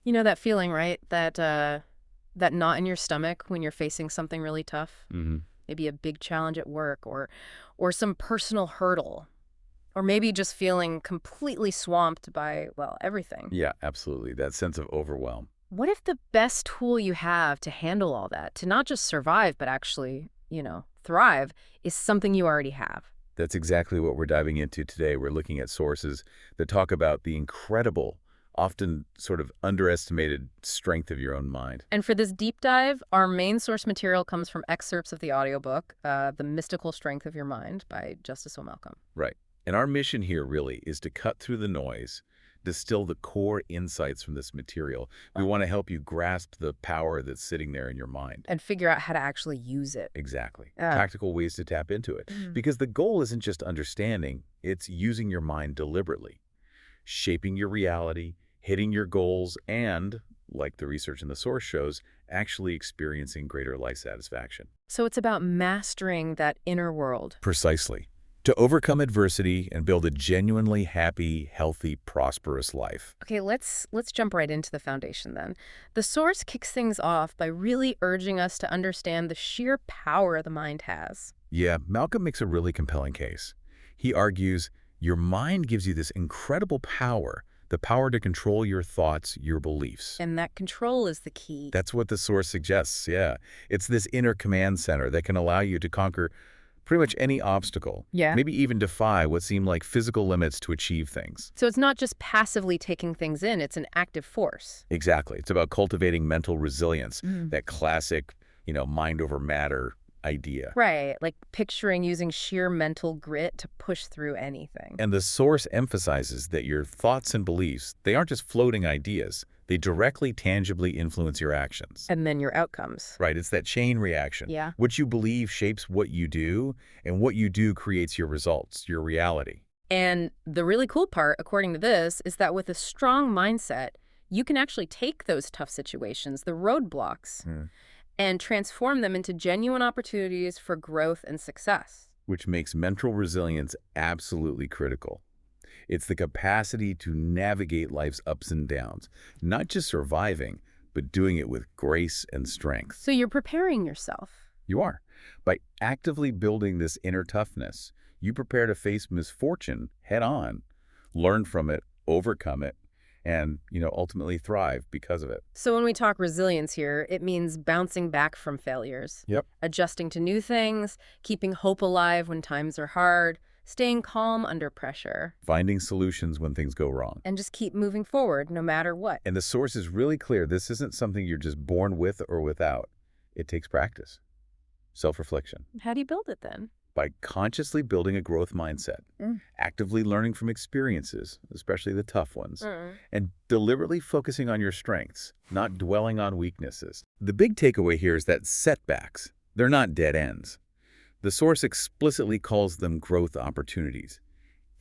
You know that feeling, right? That knot in your stomach when you're facing something really tough? Hmm. Maybe a big challenge at work or some personal hurdle. Or maybe just feeling completely swamped by, well, everything. Yeah, absolutely. That sense of overwhelm. What if the best tool you have to handle all that, to not just survive, but actually, thrive, is something you already have? That's exactly what we're diving into today. We're looking at sources that talk about the incredible, often sort of underestimated strength of your own mind. And for this deep dive, our main source material comes from excerpts of the audiobook, The Mystical Strength of Your Mind by Justice O. Malcolm. Right. And our mission here really is to cut through the noise, distill the core insights from this material. We want to help you grasp the power that's sitting there in your mind. And figure out how to actually use it. Exactly. Yeah. Practical ways to tap into it. Mm. Because the goal isn't just understanding, it's using your mind deliberately, shaping your reality, hitting your goals, and, like the research in the source shows, actually experiencing greater life satisfaction. So it's about mastering that inner world. Precisely. To overcome adversity and build a genuinely happy, healthy, prosperous life. Okay, let's jump right into the foundation then. The source kicks things off by really urging us to understand the sheer power the mind has. Yeah, Malcolm makes a really compelling case. He argues, your mind gives you this incredible power, the power to control your thoughts, your beliefs. And that control is the key. That's what the source suggests, yeah. It's this inner command center that can allow you to conquer pretty much any obstacle, Yeah. maybe even defy what seem like physical limits to achieve things. So it's not just passively taking things in, it's an active force. Exactly. It's about cultivating mental resilience, Mm. that classic, mind over matter idea. Right, like picturing using sheer mental grit to push through anything. And the source emphasizes that your thoughts and beliefs, they aren't just floating ideas. They directly, tangibly influence your actions. And then your outcomes. Right, it's that chain reaction. Yeah. What you believe shapes what you do, and what you do creates your results, your reality. And the really cool part, according to this, is that with a strong mindset, you can actually take those tough situations, the roadblocks, and transform them into genuine opportunities for growth and success. Which makes mental resilience absolutely critical. It's the capacity to navigate life's ups and downs, not just surviving, but doing it with grace and strength. So you're preparing yourself. You are. By actively building this inner toughness, you prepare to face misfortune head on, learn from it, overcome it, and, ultimately thrive because of it. So when we talk resilience here, it means bouncing back from failures, Yep. adjusting to new things, keeping hope alive when times are hard, staying calm under pressure, Finding solutions when things go wrong. and just keep moving forward no matter what. And the source is really clear. This isn't something you're just born with or without. It takes practice, self-reflection. How do you build it then? By consciously building a growth mindset, actively learning from experiences, especially the tough ones, and deliberately focusing on your strengths, not dwelling on weaknesses. The big takeaway here is that setbacks, they're not dead ends. The source explicitly calls them growth opportunities.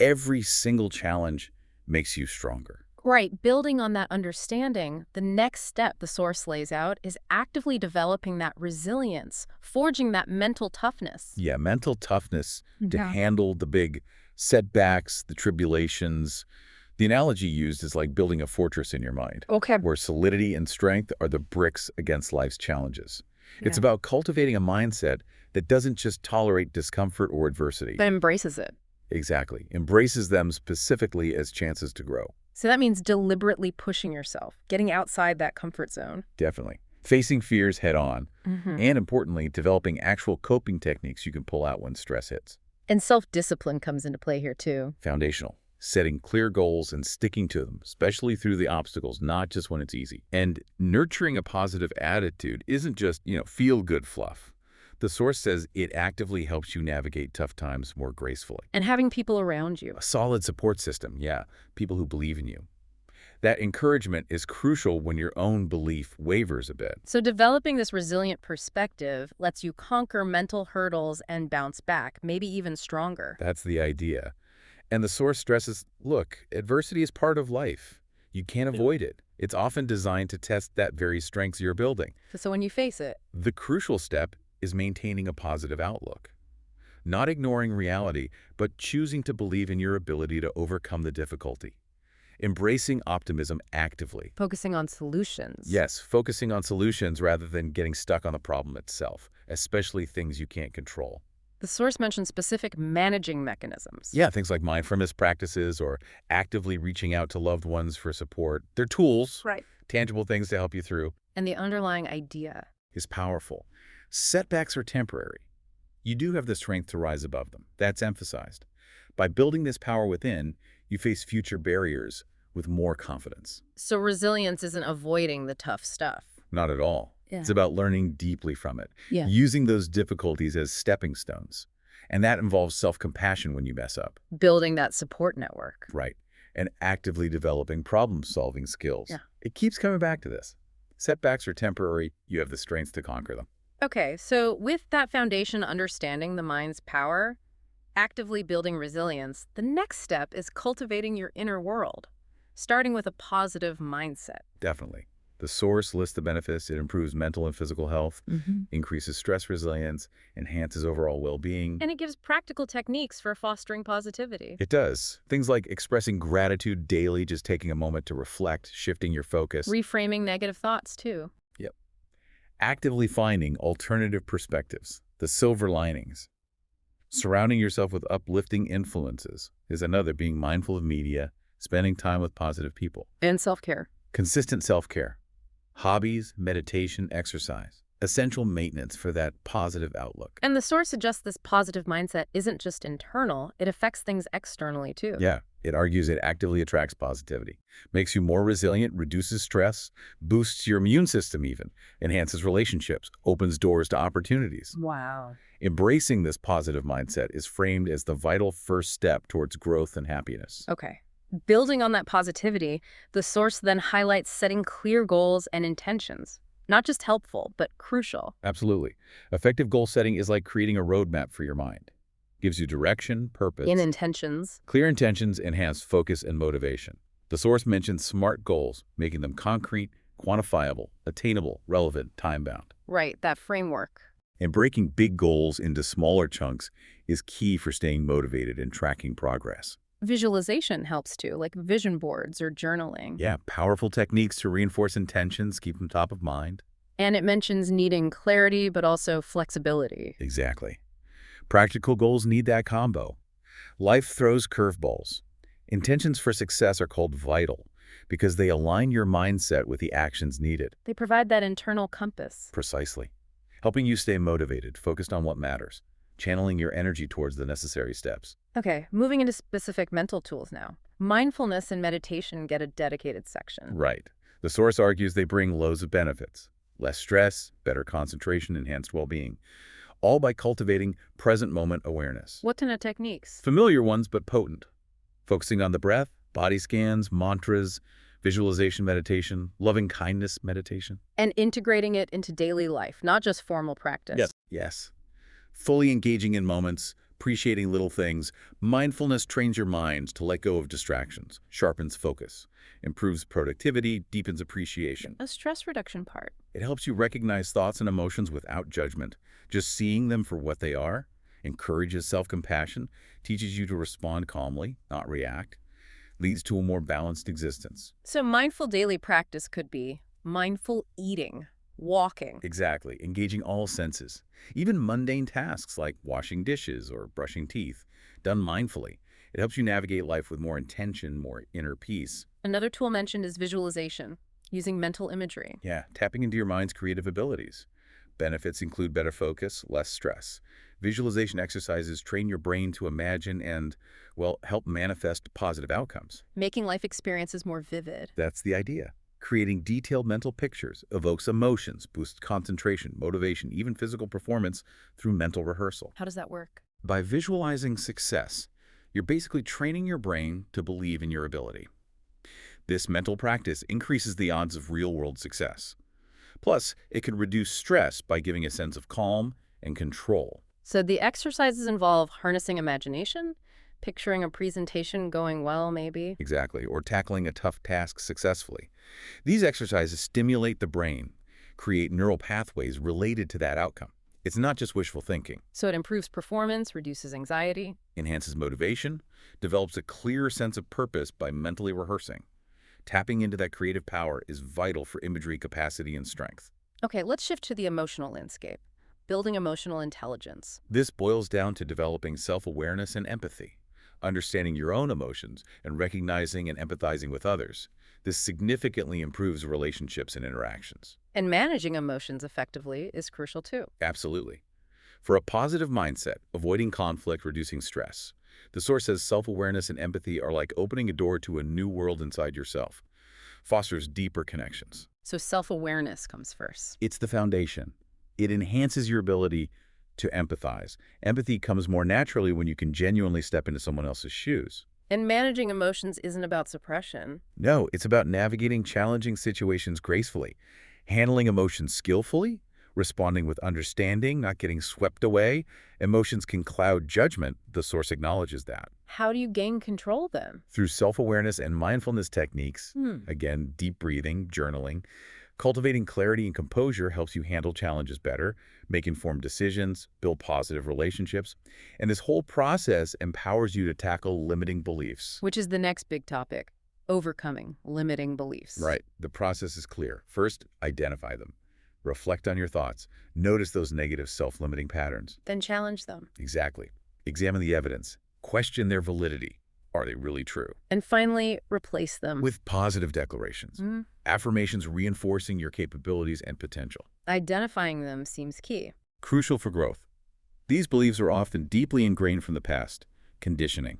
Every single challenge makes you stronger. Right. Building on that understanding, the next step the source lays out is actively developing that resilience, forging that mental toughness. Yeah, mental toughness to Yeah. handle the big setbacks, the tribulations. The analogy used is like building a fortress in your mind, Okay. where solidity and strength are the bricks against life's challenges. It's Yeah. about cultivating a mindset that doesn't just tolerate discomfort or adversity. That embraces it. Exactly. Embraces them specifically as chances to grow. So that means deliberately pushing yourself, getting outside that comfort zone. Definitely. Facing fears head on, Mm-hmm. and importantly, developing actual coping techniques you can pull out when stress hits. And self-discipline comes into play here too. Foundational. Setting clear goals and sticking to them, especially through the obstacles, not just when it's easy. And nurturing a positive attitude isn't just, feel-good fluff. The source says it actively helps you navigate tough times more gracefully. And having people around you. A solid support system, yeah, people who believe in you. That encouragement is crucial when your own belief wavers a bit. So developing this resilient perspective lets you conquer mental hurdles and bounce back, maybe even stronger. That's the idea. And the source stresses, look, adversity is part of life. You can't avoid it. It's often designed to test that very strengths you're building. So when you face it, The crucial step is maintaining a positive outlook. Not ignoring reality, but choosing to believe in your ability to overcome the difficulty. Embracing optimism actively. Focusing on solutions. Yes, focusing on solutions rather than getting stuck on the problem itself, especially things you can't control. The source mentions specific managing mechanisms. Yeah, things like mindfulness practices or actively reaching out to loved ones for support. They're tools, Right. tangible things to help you through. And the underlying idea. Is powerful. Setbacks are temporary. You do have the strength to rise above them. That's emphasized. By building this power within, you face future barriers with more confidence. So resilience isn't avoiding the tough stuff. Not at all. Yeah. It's about learning deeply from it, Yeah. using those difficulties as stepping stones. And that involves self-compassion when you mess up. Building that support network. Right. And actively developing problem-solving skills. Yeah. It keeps coming back to this. Setbacks are temporary. You have the strength to conquer them. Okay, so with that foundation understanding the mind's power, actively building resilience, the next step is cultivating your inner world, starting with a positive mindset. Definitely. The source lists the benefits. It improves mental and physical health, increases stress resilience, enhances overall well-being. And it gives practical techniques for fostering positivity. It does. Things like expressing gratitude daily, just taking a moment to reflect, shifting your focus. Reframing negative thoughts, too. Yep. Actively finding alternative perspectives, the silver linings. Surrounding yourself with uplifting influences is another, being mindful of media, spending time with positive people. And self-care. Consistent self-care. Hobbies, meditation, exercise. Essential maintenance for that positive outlook. And the source suggests this positive mindset isn't just internal, it affects things externally, too. Yeah, it argues it actively attracts positivity, makes you more resilient, reduces stress, boosts your immune system even, enhances relationships, opens doors to opportunities. Wow. Embracing this positive mindset is framed as the vital first step towards growth and happiness. Okay. Building on that positivity, the source then highlights setting clear goals and intentions. Not just helpful, but crucial. Absolutely. Effective goal setting is like creating a roadmap for your mind. Gives you direction, purpose. In intentions. Clear intentions enhance focus and motivation. The source mentions SMART goals, making them concrete, quantifiable, attainable, relevant, time-bound. Right, that framework. And breaking big goals into smaller chunks is key for staying motivated and tracking progress. Visualization helps too, like vision boards or journaling. Yeah, powerful techniques to reinforce intentions, keep them top of mind. And it mentions needing clarity, but also flexibility. Exactly. Practical goals need that combo. Life throws curveballs. Intentions for success are called vital because they align your mindset with the actions needed. They provide that internal compass. Precisely. Helping you stay motivated, focused on what matters, channeling your energy towards the necessary steps. Okay, moving into specific mental tools now. Mindfulness and meditation get a dedicated section. Right. The source argues they bring loads of benefits. Less stress, better concentration, enhanced well-being. All by cultivating present moment awareness. What kind of techniques? Familiar ones, but potent. Focusing on the breath, body scans, mantras, visualization meditation, loving kindness meditation. And integrating it into daily life, not just formal practice. Yes. Fully engaging in moments, appreciating little things. Mindfulness trains your mind to let go of distractions, sharpens focus, improves productivity, deepens appreciation. A stress reduction part. It helps you recognize thoughts and emotions without judgment. Just seeing them for what they are encourages self-compassion, teaches you to respond calmly, not react, leads to a more balanced existence. So mindful daily practice could be mindful eating, walking. Exactly. Engaging all senses. Even mundane tasks like washing dishes or brushing teeth, done mindfully. It helps you navigate life with more intention, more inner peace. Another tool mentioned is visualization, using mental imagery. Yeah, tapping into your mind's creative abilities. Benefits include better focus, less stress. Visualization exercises train your brain to imagine and, well, help manifest positive outcomes. Making life experiences more vivid. That's the idea. Creating detailed mental pictures evokes emotions, boosts concentration, motivation, even physical performance through mental rehearsal. How does that work? By visualizing success, you're basically training your brain to believe in your ability. This mental practice increases the odds of real-world success. Plus, it can reduce stress by giving a sense of calm and control. So the exercises involve harnessing imagination, picturing a presentation going well, maybe. Exactly, or tackling a tough task successfully. These exercises stimulate the brain, create neural pathways related to that outcome. It's not just wishful thinking. So it improves performance, reduces anxiety. Enhances motivation, develops a clearer sense of purpose by mentally rehearsing. Tapping into that creative power is vital for imagery capacity and strength. Okay, let's shift to the emotional landscape. Building emotional intelligence. This boils down to developing self-awareness and empathy, understanding your own emotions, and recognizing and empathizing with others. This significantly improves relationships and interactions. And managing emotions effectively is crucial too. Absolutely. For a positive mindset, avoiding conflict, reducing stress. The source says self-awareness and empathy are like opening a door to a new world inside yourself. Fosters deeper connections. So self-awareness comes first. It's the foundation. It enhances your ability to empathize. Empathy comes more naturally when you can genuinely step into someone else's shoes. And managing emotions isn't about suppression. No, it's about navigating challenging situations gracefully, handling emotions skillfully, responding with understanding, not getting swept away. Emotions can cloud judgment. The source acknowledges that. How do you gain control then? Through self-awareness and mindfulness techniques, Hmm. again, deep breathing, journaling, cultivating clarity and composure helps you handle challenges better, make informed decisions, build positive relationships, and this whole process empowers you to tackle limiting beliefs. Which is the next big topic, overcoming limiting beliefs. Right. The process is clear. First, identify them. Reflect on your thoughts. Notice those negative self-limiting patterns. Then challenge them. Exactly. Examine the evidence. Question their validity. Are they really true? And finally, replace them. With positive declarations. Mhm. Affirmations reinforcing your capabilities and potential. Identifying them seems key. Crucial for growth. These beliefs are often deeply ingrained from the past. Conditioning.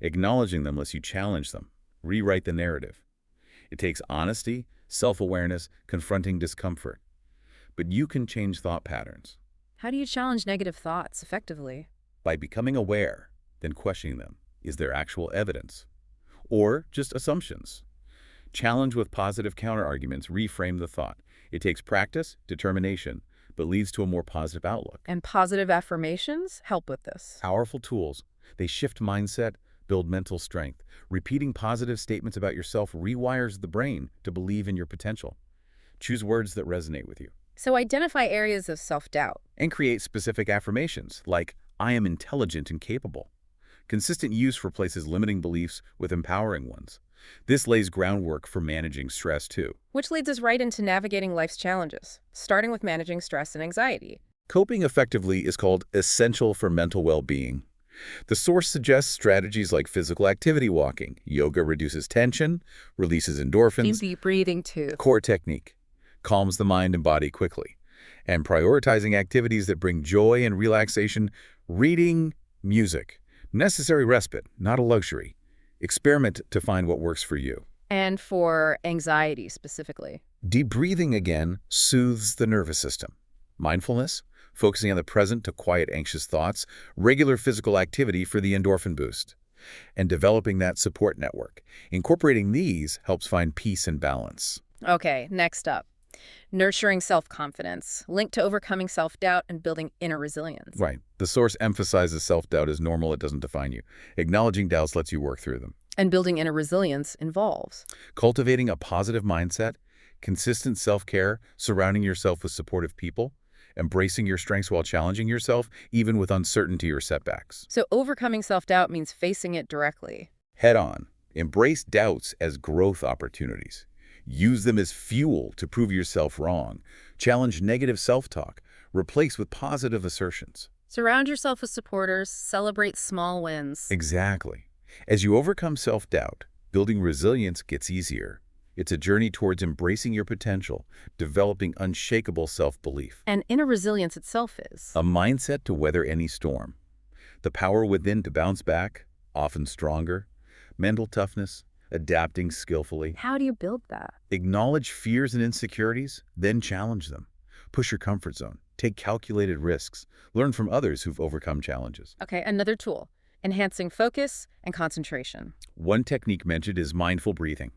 Acknowledging them lets you challenge them. Rewrite the narrative. It takes honesty, self-awareness, confronting discomfort. But you can change thought patterns How do you challenge negative thoughts effectively? by becoming aware, then questioning them. Is there actual evidence? Or just assumptions? Challenge with positive counterarguments, reframe the thought. It takes practice, determination, but leads to a more positive outlook. And positive affirmations help with this. Powerful tools. They shift mindset, build mental strength. Repeating positive statements about yourself rewires the brain to believe in your potential. Choose words that resonate with you. So identify areas of self-doubt. And create specific affirmations like, I am intelligent and capable. Consistent use replaces limiting beliefs with empowering ones. This lays groundwork for managing stress too. Which leads us right into navigating life's challenges, starting with managing stress and anxiety. Coping effectively is called essential for mental well-being. The source suggests strategies like physical activity walking. Yoga reduces tension, releases endorphins. Deep breathing too. Core technique. Calms the mind and body quickly. And prioritizing activities that bring joy and relaxation. Reading, music. Necessary respite, not a luxury. Experiment to find what works for you. And for anxiety specifically. Deep breathing, again, soothes the nervous system. Mindfulness, focusing on the present to quiet anxious thoughts. Regular physical activity for the endorphin boost. And developing that support network. Incorporating these helps find peace and balance. Okay, next up. Nurturing self-confidence, linked to overcoming self-doubt and building inner resilience. Right. The source emphasizes self-doubt is normal. It doesn't define you. Acknowledging doubts lets you work through them. And building inner resilience involves Cultivating a positive mindset, consistent self-care, surrounding yourself with supportive people, embracing your strengths while challenging yourself, even with uncertainty or setbacks. So overcoming self-doubt means facing it directly. Head on. Embrace doubts as growth opportunities. Use them as fuel to prove yourself wrong. Challenge negative self-talk. Replace with positive assertions. Surround yourself with supporters, celebrate small wins. Exactly. As you overcome self-doubt, building resilience gets easier. It's a journey towards embracing your potential, developing unshakable self-belief. And inner resilience itself is. A mindset to weather any storm. The power within to bounce back, often stronger. Mental toughness, adapting skillfully. How do you build that? Acknowledge fears and insecurities, then challenge them. Push your comfort zone. Take calculated risks. Learn from others who've overcome challenges. Okay, another tool. Enhancing focus and concentration. One technique mentioned is mindful breathing.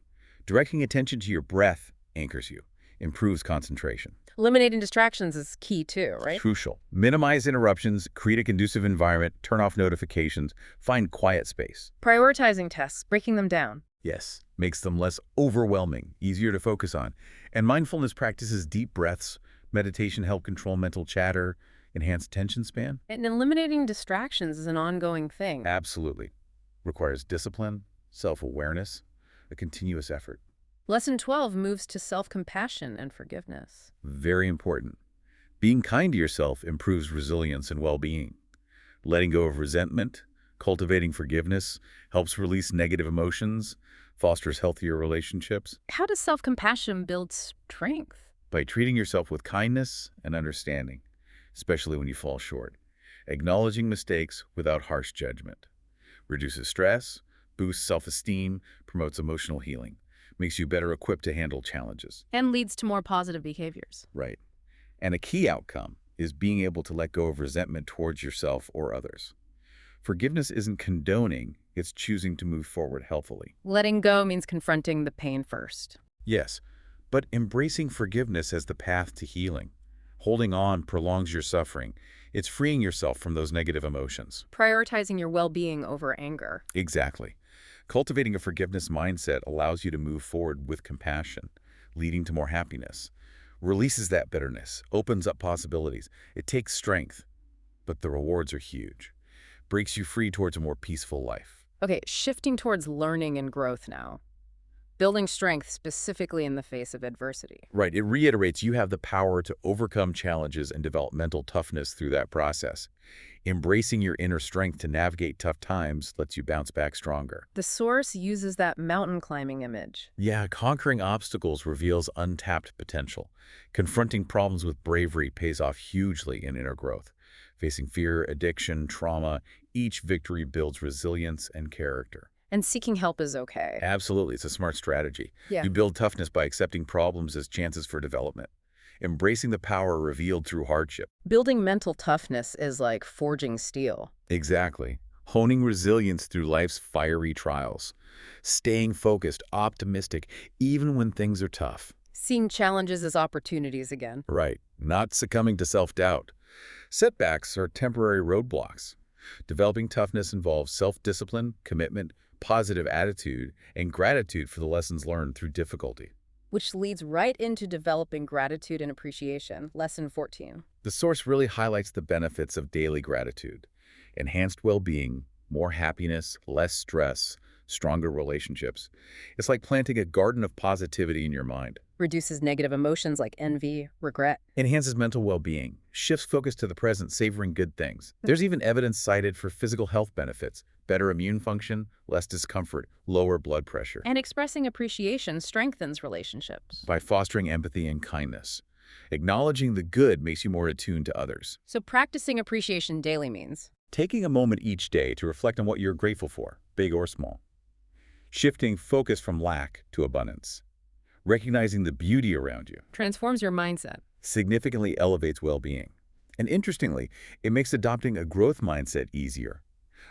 Directing attention to your breath anchors you, improves concentration. Eliminating distractions is key too, right? Crucial. Minimize interruptions, create a conducive environment, turn off notifications, find quiet space. Prioritizing tasks, breaking them down. Yes, makes them less overwhelming, easier to focus on. And mindfulness practices deep breaths. Meditation help control mental chatter, enhance attention span. And eliminating distractions is an ongoing thing. Absolutely. Requires discipline, self-awareness, a continuous effort. Lesson 12 moves to self-compassion and forgiveness. Very important. Being kind to yourself improves resilience and well-being. Letting go of resentment, cultivating forgiveness, helps release negative emotions, fosters healthier relationships. How does self-compassion build strength? By treating yourself with kindness and understanding, especially when you fall short. Acknowledging mistakes without harsh judgment. Reduces stress, boosts self-esteem, promotes emotional healing, makes you better equipped to handle challenges. And leads to more positive behaviors. Right. And a key outcome is being able to let go of resentment towards yourself or others. Forgiveness isn't condoning, it's choosing to move forward healthily. Letting go means confronting the pain first. Yes, but embracing forgiveness as the path to healing. Holding on prolongs your suffering. It's freeing yourself from those negative emotions. Prioritizing your well-being over anger. Exactly. Cultivating a forgiveness mindset allows you to move forward with compassion, leading to more happiness. Releases that bitterness, opens up possibilities. It takes strength, but the rewards are huge. Breaks you free towards a more peaceful life. Okay, shifting towards learning and growth now. Building strength specifically in the face of adversity. Right. It reiterates you have the power to overcome challenges and develop mental toughness through that process. Embracing your inner strength to navigate tough times lets you bounce back stronger. The source uses that mountain climbing image. Yeah, conquering obstacles reveals untapped potential. Confronting problems with bravery pays off hugely in inner growth. Facing fear, addiction, trauma, each victory builds resilience and character. And seeking help is okay. Absolutely, it's a smart strategy. Yeah. You build toughness by accepting problems as chances for development. Embracing the power revealed through hardship. Building mental toughness is like forging steel. Exactly. Honing resilience through life's fiery trials. Staying focused, optimistic, even when things are tough. Seeing challenges as opportunities again. Right. Not succumbing to self-doubt. Setbacks are temporary roadblocks. Developing toughness involves self-discipline, commitment, positive attitude, and gratitude for the lessons learned through difficulty. Which leads right into developing gratitude and appreciation. Lesson 14. The source really highlights the benefits of daily gratitude. Enhanced well-being, more happiness, less stress, stronger relationships. It's like planting a garden of positivity in your mind. Reduces negative emotions like envy, regret. Enhances mental well-being, shifts focus to the present, savoring good things. There's even evidence cited for physical health benefits, better immune function, less discomfort, lower blood pressure. And expressing appreciation strengthens relationships. By fostering empathy and kindness. Acknowledging the good makes you more attuned to others. So practicing appreciation daily means taking a moment each day to reflect on what you're grateful for, big or small. Shifting focus from lack to abundance. Recognizing the beauty around you. Transforms your mindset. Significantly elevates well-being. And interestingly, it makes adopting a growth mindset easier.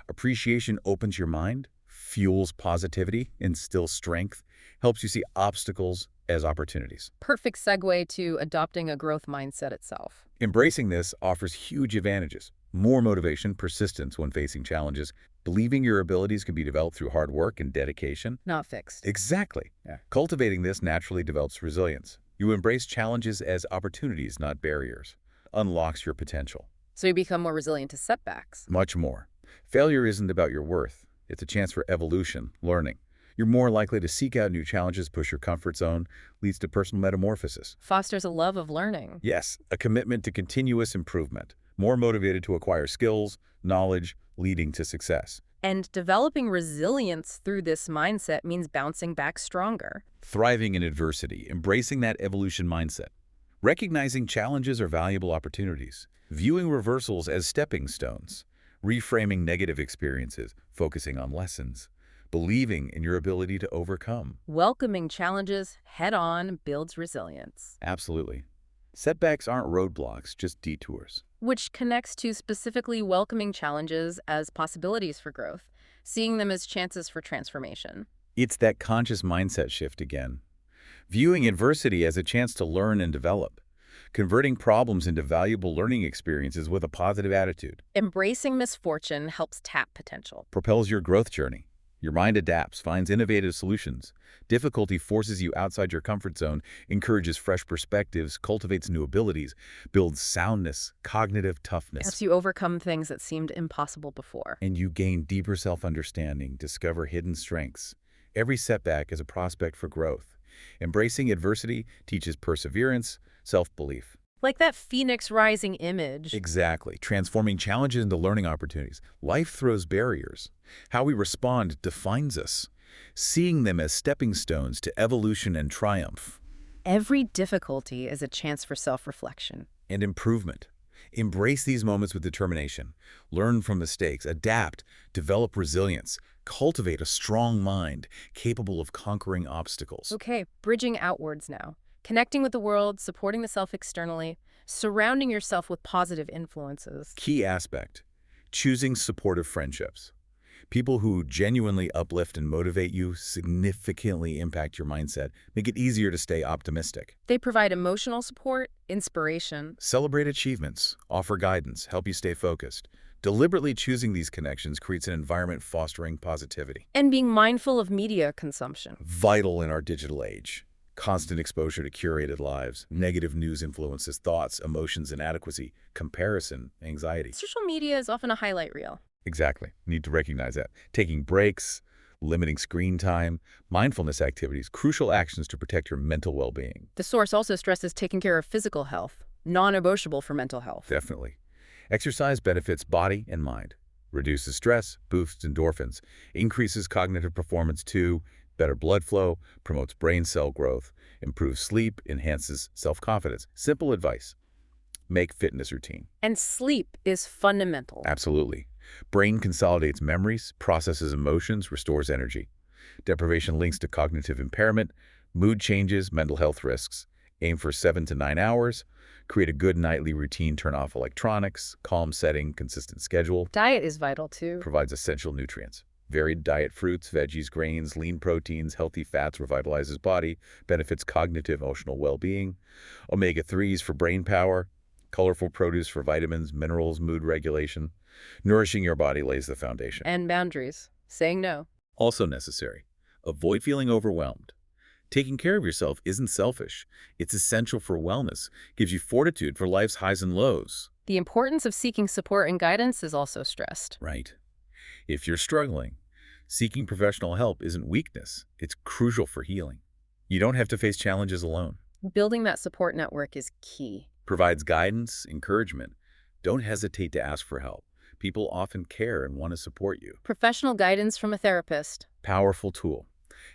Appreciation opens your mind, fuels positivity, instills strength, helps you see obstacles as opportunities. Perfect segue to adopting a growth mindset itself. Embracing this offers huge advantages. More motivation, persistence when facing challenges, believing your abilities can be developed through hard work and dedication. Not fixed. Exactly. Yeah. Cultivating this naturally develops resilience. You embrace challenges as opportunities, not barriers. Unlocks your potential. So you become more resilient to setbacks. Much more. Failure isn't about your worth. It's a chance for evolution, learning. You're more likely to seek out new challenges, push your comfort zone, leads to personal metamorphosis. Fosters a love of learning. Yes, a commitment to continuous improvement. More motivated to acquire skills, knowledge, leading to success. And developing resilience through this mindset means bouncing back stronger. Thriving in adversity, embracing that evolution mindset. Recognizing challenges are valuable opportunities. Viewing reversals as stepping stones. Reframing negative experiences, focusing on lessons. Believing in your ability to overcome. Welcoming challenges head-on builds resilience. Absolutely. Setbacks aren't roadblocks, just detours. Which connects to specifically welcoming challenges as possibilities for growth, seeing them as chances for transformation. It's that conscious mindset shift again. Viewing adversity as a chance to learn and develop. Converting problems into valuable learning experiences with a positive attitude. Embracing misfortune helps tap potential. Propels your growth journey. Your mind adapts, finds innovative solutions. Difficulty forces you outside your comfort zone, encourages fresh perspectives, cultivates new abilities, builds soundness, cognitive toughness. Helps you overcome things that seemed impossible before. And you gain deeper self-understanding, discover hidden strengths, Every setback is a prospect for growth. Embracing adversity teaches perseverance, self-belief. Like that phoenix rising image. Exactly. Transforming challenges into learning opportunities. Life throws barriers. How we respond defines us. Seeing them as stepping stones to evolution and triumph. Every difficulty is a chance for self-reflection. And improvement. Embrace these moments with determination. Learn from mistakes, adapt, develop resilience, cultivate a strong mind capable of conquering obstacles. Okay, bridging outwards now. Connecting with the world, supporting the self externally, surrounding yourself with positive influences. Key aspect, choosing supportive friendships. People who genuinely uplift and motivate you significantly impact your mindset, make it easier to stay optimistic. They provide emotional support, inspiration. Celebrate achievements, offer guidance, help you stay focused. Deliberately choosing these connections creates an environment fostering positivity. And being mindful of media consumption. Vital in our digital age. Constant exposure to curated lives, negative news influences thoughts, emotions, inadequacy, comparison, anxiety. Social media is often a highlight reel. Exactly. Need to recognize that. Taking breaks, limiting screen time, mindfulness activities, crucial actions to protect your mental well-being. The source also stresses taking care of physical health, non-negotiable for mental health. Definitely. Exercise benefits body and mind, reduces stress, boosts endorphins, increases cognitive performance too, better blood flow, promotes brain cell growth, improves sleep, enhances self-confidence. Simple advice. Make fitness routine. And sleep is fundamental. Absolutely. Brain consolidates memories, processes emotions, restores energy. Deprivation links to cognitive impairment, mood changes, mental health risks. Aim for 7 to 9 hours. Create a good nightly routine, turn off electronics, calm setting, consistent schedule. Diet is vital too. Provides essential nutrients. Varied diet, fruits, veggies, grains, lean proteins, healthy fats, revitalizes body, benefits cognitive, emotional well-being. Omega-3s for brain power, colorful produce for vitamins, minerals, mood regulation. Nourishing your body lays the foundation. And boundaries. Saying no. Also necessary. Avoid feeling overwhelmed. Taking care of yourself isn't selfish. It's essential for wellness, gives you fortitude for life's highs and lows. The importance of seeking support and guidance is also stressed. Right. If you're struggling, seeking professional help isn't weakness. It's crucial for healing. You don't have to face challenges alone. Building that support network is key. Provides guidance, encouragement. Don't hesitate to ask for help. People often care and want to support you. Professional guidance from a therapist. Powerful tool.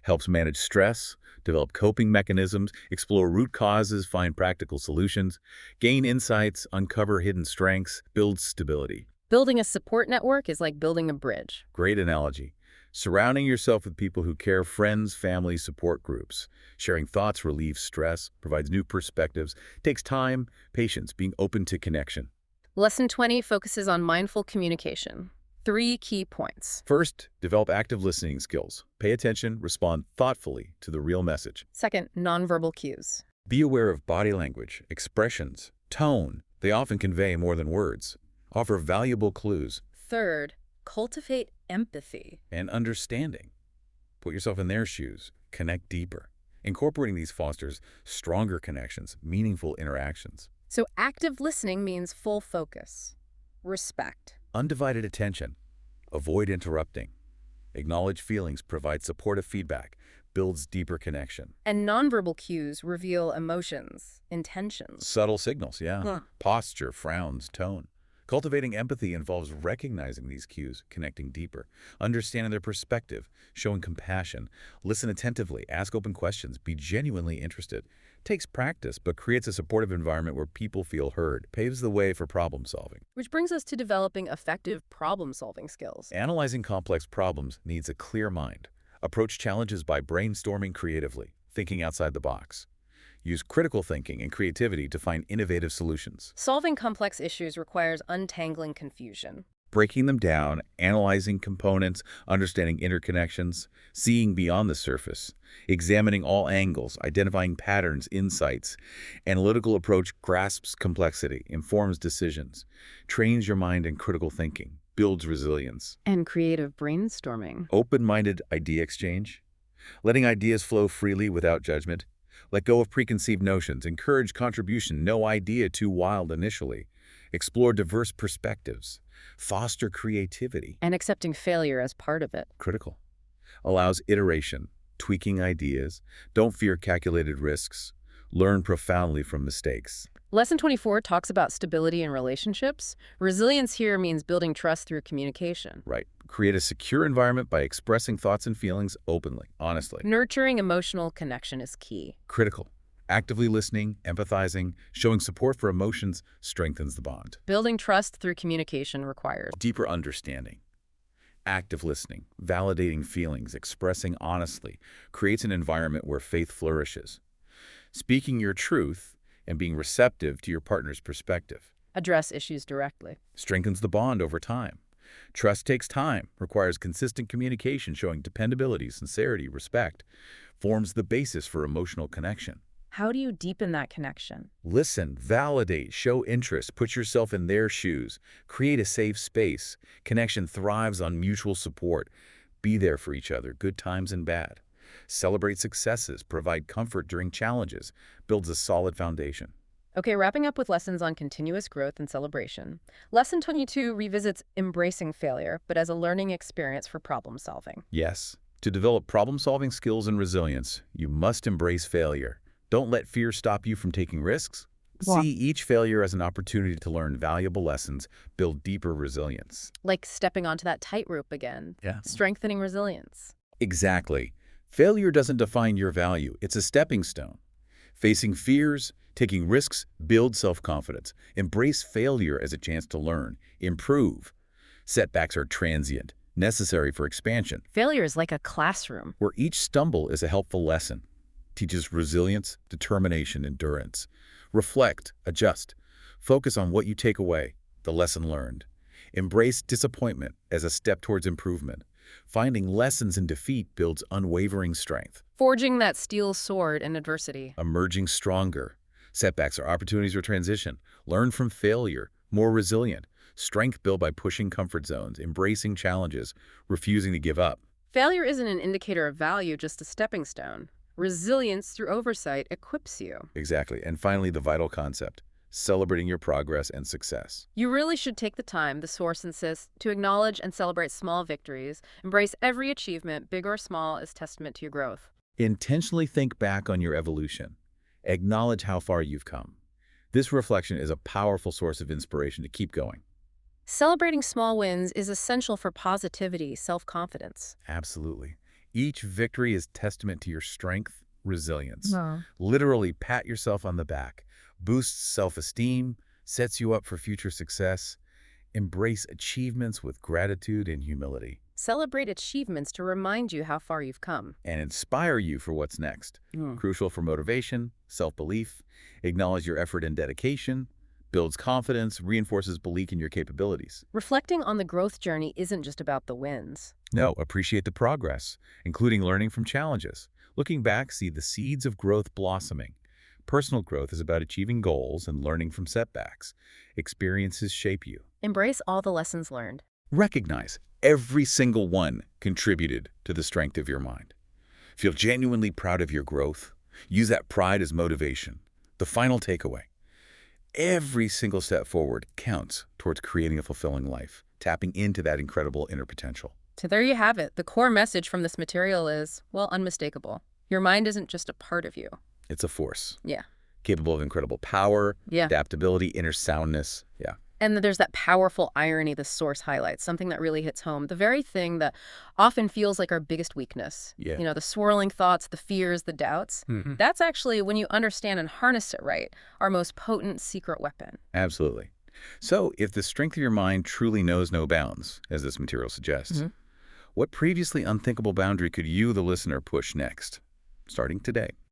Helps manage stress, develop coping mechanisms, explore root causes, find practical solutions, gain insights, uncover hidden strengths, build stability. Building a support network is like building a bridge. Great analogy. Surrounding yourself with people who care, friends, family, support groups. Sharing thoughts relieves stress, provides new perspectives, takes time, patience, being open to connection. Lesson 20 focuses on mindful communication. 3 key points. First, develop active listening skills. Pay attention, respond thoughtfully to the real message. Second, nonverbal cues. Be aware of body language, expressions, tone. They often convey more than words. Offer valuable clues. Third, cultivate empathy. And understanding. Put yourself in their shoes. Connect deeper. Incorporating these fosters stronger connections, meaningful interactions. So active listening means full focus, respect, Undivided attention. Avoid interrupting. Acknowledge feelings, provide supportive feedback, builds deeper connection. and nonverbal cues reveal emotions, intentions. Subtle signals, yeah. Huh. Posture, frowns, tone. Cultivating empathy involves recognizing these cues, connecting deeper, understanding their perspective, showing compassion, listen attentively, ask open questions, be genuinely interested. Takes practice, but creates a supportive environment where people feel heard, paves the way for problem solving. Which brings us to developing effective problem-solving skills. Analyzing complex problems needs a clear mind. Approach challenges by brainstorming creatively, thinking outside the box. Use critical thinking and creativity to find innovative solutions. Solving complex issues requires untangling confusion. Breaking them down, analyzing components, understanding interconnections, seeing beyond the surface, examining all angles, identifying patterns, insights. Analytical approach grasps complexity, informs decisions, trains your mind in critical thinking, builds resilience. And creative brainstorming. Open-minded idea exchange, letting ideas flow freely without judgment. Let go of preconceived notions, encourage contribution, no idea too wild initially. Explore diverse perspectives, foster creativity. And accepting failure as part of it. Critical. Allows iteration, tweaking ideas, don't fear calculated risks, learn profoundly from mistakes. Lesson 24 talks about stability in relationships. Resilience here means building trust through communication. Right. Create a secure environment by expressing thoughts and feelings openly, honestly. Nurturing emotional connection is key. Critical. Actively listening, empathizing, showing support for emotions strengthens the bond. Building trust through communication requires Deeper understanding. Active listening, validating feelings, expressing honestly, creates an environment where faith flourishes. Speaking your truth and being receptive to your partner's perspective address issues directly. strengthens the bond over time. Trust takes time, requires consistent communication showing dependability, sincerity, respect, forms the basis for emotional connection. How do you deepen that connection? Listen, validate, show interest, put yourself in their shoes, create a safe space. Connection thrives on mutual support. Be there for each other, good times and bad. Celebrate successes, provide comfort during challenges, builds a solid foundation. Okay, wrapping up with lessons on continuous growth and celebration. Lesson 22 revisits embracing failure, but as a learning experience for problem solving. Yes, to develop problem-solving skills and resilience, you must embrace failure. Don't let fear stop you from taking risks. Wow. See each failure as an opportunity to learn valuable lessons, build deeper resilience. Like stepping onto that tightrope again. Yeah. Strengthening resilience. Exactly. Failure doesn't define your value. It's a stepping stone. Facing fears, taking risks, build self-confidence. Embrace failure as a chance to learn, improve. Setbacks are transient, necessary for expansion, Failure is like a classroom. where each stumble is a helpful lesson. Teaches resilience, determination, endurance. Reflect, adjust. Focus on what you take away, the lesson learned. Embrace disappointment as a step towards improvement. Finding lessons in defeat builds unwavering strength. Forging that steel sword in adversity. Emerging stronger. Setbacks are opportunities for transition. Learn from failure. More resilient. Strength built by pushing comfort zones, embracing challenges, refusing to give up. Failure isn't an indicator of value, just a stepping stone. Resilience through oversight equips you. Exactly. And finally, the vital concept, celebrating your progress and success. You really should take the time, the source insists, to acknowledge and celebrate small victories. Embrace every achievement, big or small, as testament to your growth. Intentionally think back on your evolution. Acknowledge how far you've come. This reflection is a powerful source of inspiration to keep going. Celebrating small wins is essential for positivity, self-confidence. Absolutely. Each victory is testament to your strength, resilience. Wow. Literally pat yourself on the back, boosts self-esteem, sets you up for future success. Embrace achievements with gratitude and humility, Celebrate achievements to remind you how far you've come. and inspire you for what's next. Crucial for motivation, self-belief. Acknowledge your effort and dedication. Builds confidence, reinforces belief in your capabilities. Reflecting on the growth journey isn't just about the wins. No, appreciate the progress, including learning from challenges. Looking back, see the seeds of growth blossoming. Personal growth is about achieving goals and learning from setbacks. Experiences shape you. Embrace all the lessons learned. Recognize every single one contributed to the strength of your mind. Feel genuinely proud of your growth. Use that pride as motivation. The final takeaway. Every single step forward counts towards creating a fulfilling life, tapping into that incredible inner potential. So there you have it. The core message from this material is, well, unmistakable. Your mind isn't just a part of you. It's a force, Yeah. capable of incredible power, Yeah. adaptability, inner soundness. Yeah. And then there's that powerful irony the source highlights, something that really hits home. The very thing that often feels like our biggest weakness. Yeah. You know, the swirling thoughts, the fears, the doubts. That's actually, when you understand and harness it right, our most potent secret weapon. Absolutely. So, if the strength of your mind truly knows no bounds, as this material suggests, what previously unthinkable boundary could you, the listener, push next? Starting today.